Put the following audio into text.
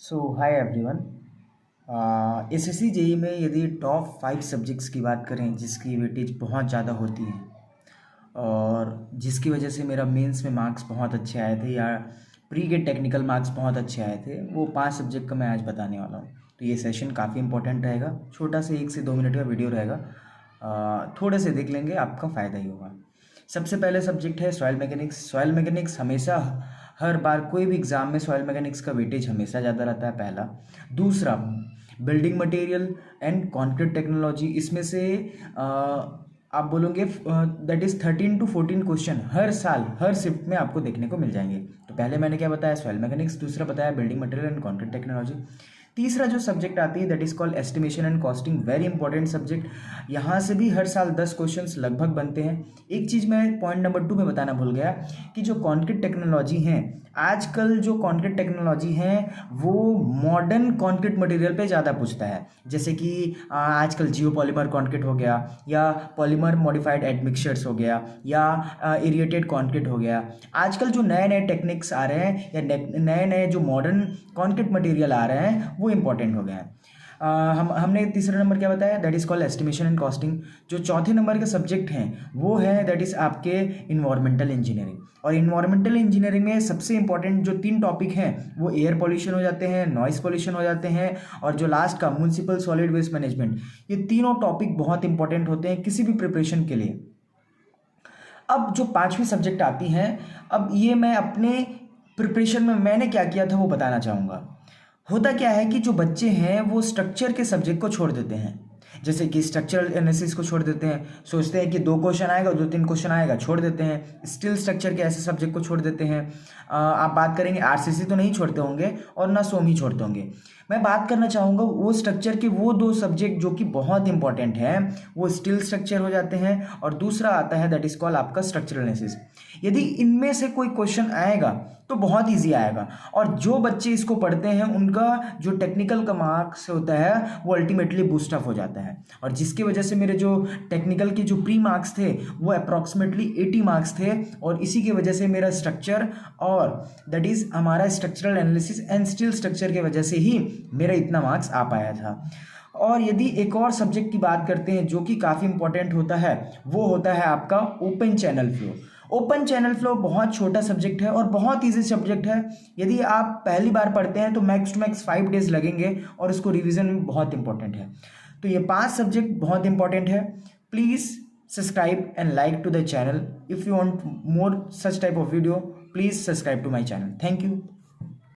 सो hi everyone. SSC JE में यदि top 5 subjects की बात करें जिसकी वेटेज बहुत ज़्यादा होती है और जिसकी वजह से मेरा मेंस में मार्क्स बहुत अच्छे आए थे या प्री के टेक्निकल मार्क्स बहुत अच्छे आए थे, वो 5 सब्जेक्ट का मैं आज बताने वाला हूँ। तो ये सेशन काफ़ी इंपॉर्टेंट रहेगा, छोटा से 1 से 2 मिनट का वीडियो रहेगा। थोड़े से देख लेंगे, आपका फ़ायदा ही होगा। सबसे पहले सब्जेक्ट है सॉइल मैकेनिक्स। सॉइल मैकेनिक्स हमेशा हर बार कोई भी एग्ज़ाम में सॉइल मैकेनिक्स का वेटेज हमेशा ज़्यादा रहता है, पहला। दूसरा, building material and concrete technology. इसमें से आप बोलोगे दैट इज़ 13 to 14 क्वेश्चन हर साल हर शिफ्ट में आपको देखने को मिल जाएंगे। तो पहले मैंने क्या बताया, सॉइल मैकेनिक्स। दूसरा बताया building material and concrete technology. तीसरा जो सब्जेक्ट आती है that is called estimation and costing, very important subject. यहाँ से भी हर साल 10 क्वेश्चंस लगभग बनते हैं। एक चीज़ मैं पॉइंट नंबर 2 में बताना भूल गया कि जो कंक्रीट टेक्नोलॉजी हैं, आजकल जो कंक्रीट टेक्नोलॉजी हैं वो मॉडर्न कंक्रीट मटेरियल पे ज़्यादा पूछता है। जैसे कि आजकल जियो पॉलीमर कंक्रीट हो गया, या पॉलीमर मॉडिफाइड एडमिक्सचर्स हो गया, या एरिएटेड कंक्रीट हो गया। आजकल जो नए नए टेक्निक्स आ रहे हैं या नए नए जो मॉडर्न कंक्रीट मटेरियल आ रहे हैं वो इंपॉर्टेंट हो गए हैं। हमने तीसरा नंबर क्या बताया, that is called estimation and costing. जो चौथे नंबर के सब्जेक्ट हैं वो है दैट इज़ आपके इन्वायरमेंटल इंजीनियरिंग। और इन्वायरमेंटल इंजीनियरिंग में सबसे इंपॉर्टेंट जो 3 टॉपिक हैं वो एयर पॉल्यूशन हो जाते हैं, नॉइस पॉल्यूशन हो जाते हैं, और जो लास्ट का म्युनिसिपल सॉलिड वेस्ट मैनेजमेंट। ये तीनों टॉपिक बहुत इंपॉर्टेंट होते हैं किसी भी प्रिपरेशन के लिए। अब जो 5वीं सब्जेक्ट आती हैं, अब ये मैं अपने प्रिपरेशन में मैंने क्या किया था वो बताना चाहूँगा। होता क्या है कि जो बच्चे हैं वो स्ट्रक्चर के सब्जेक्ट को छोड़ देते हैं। जैसे कि स्ट्रक्चरल एनालिसिस को छोड़ देते हैं, सोचते हैं कि 2 क्वेश्चन आएगा, 2-3 क्वेश्चन आएगा, छोड़ देते हैं। स्टील स्ट्रक्चर के ऐसे सब्जेक्ट को छोड़ देते हैं। आप बात करेंगे आरसीसी तो नहीं छोड़ते होंगे और ना सोम ही छोड़ते होंगे। मैं बात करना चाहूँगा वो स्ट्रक्चर के वो 2 सब्जेक्ट जो कि बहुत इंपॉर्टेंट हैं, वो स्टील स्ट्रक्चर हो जाते हैं और दूसरा आता है दैट इज कॉल्ड आपका स्ट्रक्चरल एनालिसिस। यदि इनमें से कोई क्वेश्चन आएगा तो बहुत इजी आएगा, और जो बच्चे इसको पढ़ते हैं उनका जो टेक्निकल का मार्क्स होता है वो अल्टीमेटली बूस्ट अप हो जाता है। और जिसकी वजह से मेरे जो टेक्निकल के जो प्री मार्क्स थे वो अप्रॉक्सीमेटली 80 मार्क्स थे, और इसी की वजह से मेरा स्ट्रक्चर और दैट इज़ हमारा structural analysis and steel structure की वजह से ही मेरा इतना मार्क्स आ पाया था। और यदि एक और सब्जेक्ट की बात करते हैं जो कि काफ़ी इंपॉर्टेंट होता है, वो होता है आपका open channel flow. Open channel flow बहुत छोटा सब्जेक्ट है और बहुत इजी सब्जेक्ट है। यदि आप पहली बार पढ़ते हैं तो मैक्स टू मैक्स 5 डेज लगेंगे, और इसको रिवीजन में बहुत इंपॉर्टेंट है। तो ये 5 सब्जेक्ट बहुत इंपॉर्टेंट है। Please subscribe and like to the channel. If you want more such type of video, please subscribe to my channel. Thank you.